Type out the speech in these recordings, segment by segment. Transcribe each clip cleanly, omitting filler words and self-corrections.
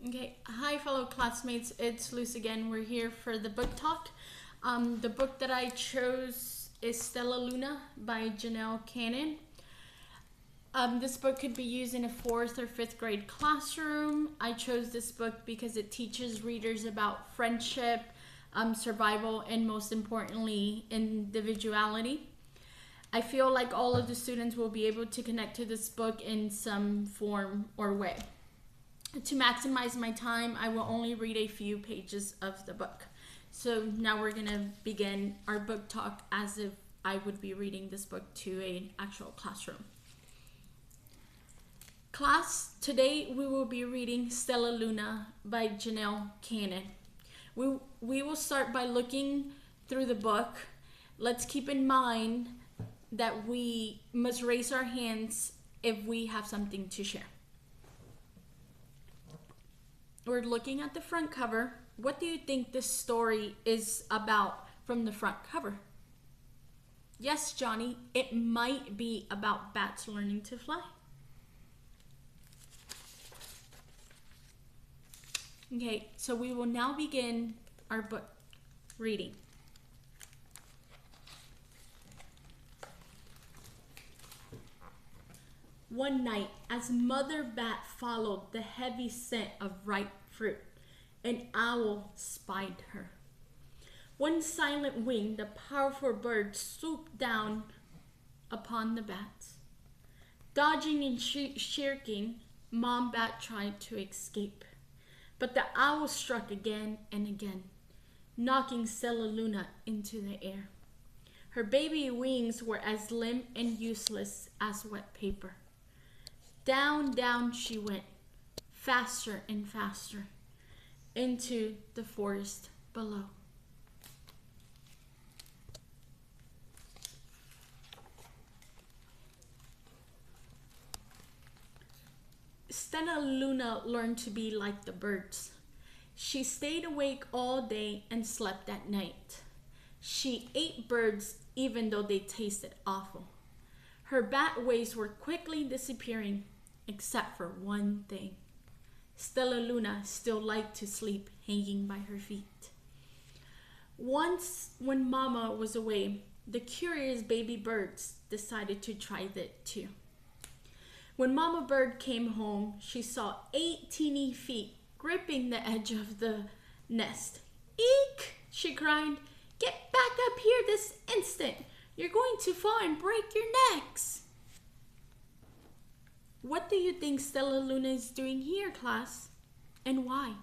Okay, hi fellow classmates, it's Luce again. We're here for the book talk. The book that I chose is Stellaluna by Janelle Cannon. This book could be used in a 4th or 5th grade classroom. I chose this book because it teaches readers about friendship, survival, and most importantly, individuality. I feel like all of the students will be able to connect to this book in some form or way. To maximize my time, I will only read a few pages of the book. So now we're going to begin our book talk as if I would be reading this book to an actual classroom. Class, today we will be reading Stellaluna by Janelle Cannon. We will start by looking through the book. Let's keep in mind that we must raise our hands if we have something to share. We're looking at the front cover. What do you think this story is about from the front cover? Yes, Johnny, it might be about bats learning to fly. Okay, so we will now begin our book reading. One night, as Mother Bat followed the heavy scent of ripe fruit, an owl spied her. One silent wing, the powerful bird swooped down upon the bats. Dodging and shirking, Mom Bat tried to escape, but the owl struck again and again, knocking Stellaluna into the air. Her baby wings were as limp and useless as wet paper. Down, down she went, faster and faster, into the forest below. Stellaluna learned to be like the birds. She stayed awake all day and slept at night. She ate birds even though they tasted awful. Her bat ways were quickly disappearing, except for one thing. Stellaluna still liked to sleep hanging by her feet. Once, when Mama was away, the curious baby birds decided to try that too. When Mama Bird came home, she saw 8 teeny feet gripping the edge of the nest. "Eek!" she cried. "Get back up here this instant! You're going to fall and break your necks!" What do you think Stellaluna is doing here, class? And why?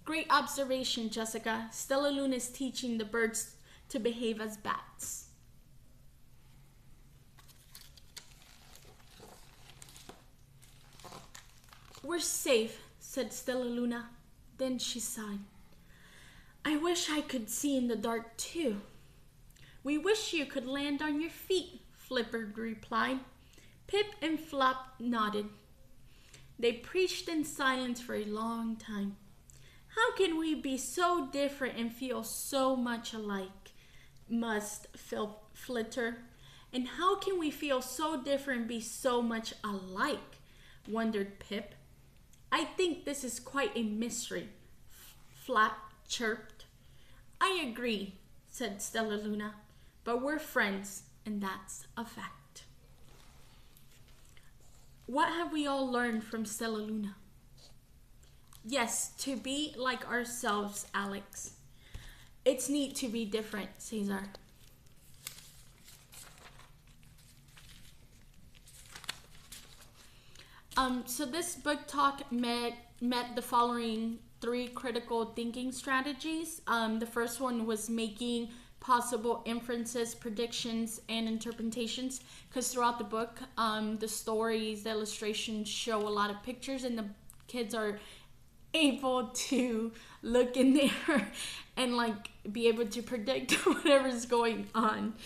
Great observation, Jessica. Stellaluna is teaching the birds to behave as bats. "We're safe," said Stellaluna. Then she sighed. "I wish I could see in the dark too." "We wish you could land on your feet," Flipper replied. Pip and Flop nodded. They preached in silence for a long time. "How can we be so different and feel so much alike?" must Flitter. "And how can we feel so different and be so much alike?" wondered Pip. "I think this is quite a mystery," Flap chirped. "I agree," said Stellaluna, "but we're friends, and that's a fact." What have we all learned from Stellaluna? Yes, to be like ourselves, Alex. It's neat to be different, Cesar. So this book talk met the following 3 critical thinking strategies. The first one was making possible inferences, predictions, and interpretations, because throughout the book, the stories, the illustrations show a lot of pictures, and the kids are able to look in there and be able to predict whatever's going on.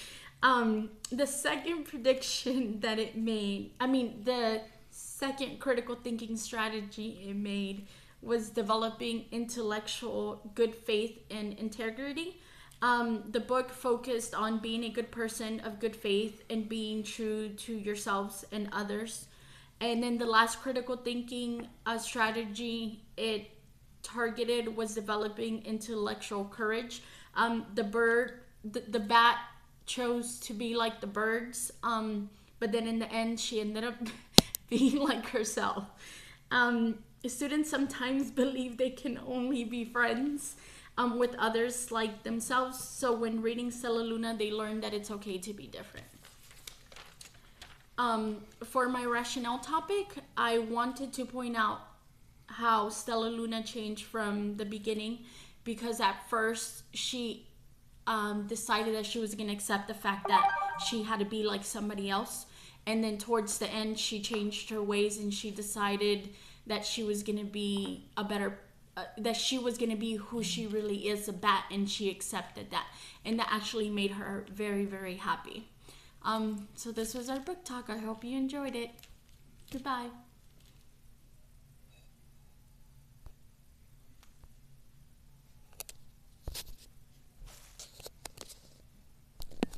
The second prediction that the second critical thinking strategy it made was developing intellectual good faith and integrity. The book focused on being a good person of good faith and being true to yourselves and others. And then the last critical thinking strategy it targeted was developing intellectual courage. The bat chose to be like the birds, but then in the end, she ended up being like herself. Students sometimes believe they can only be friends with others like themselves. So when reading Stella Luna, they learn that it's okay to be different. For my rationale topic, I wanted to point out how Stella Luna changed from the beginning, because at first she decided that she was going to accept the fact that she had to be like somebody else. And then towards the end, she changed her ways and she decided that she was going to be that she was going to be who she really is, a bat, and she accepted that. And that actually made her very, very happy. So this was our book talk. I hope you enjoyed it. Goodbye.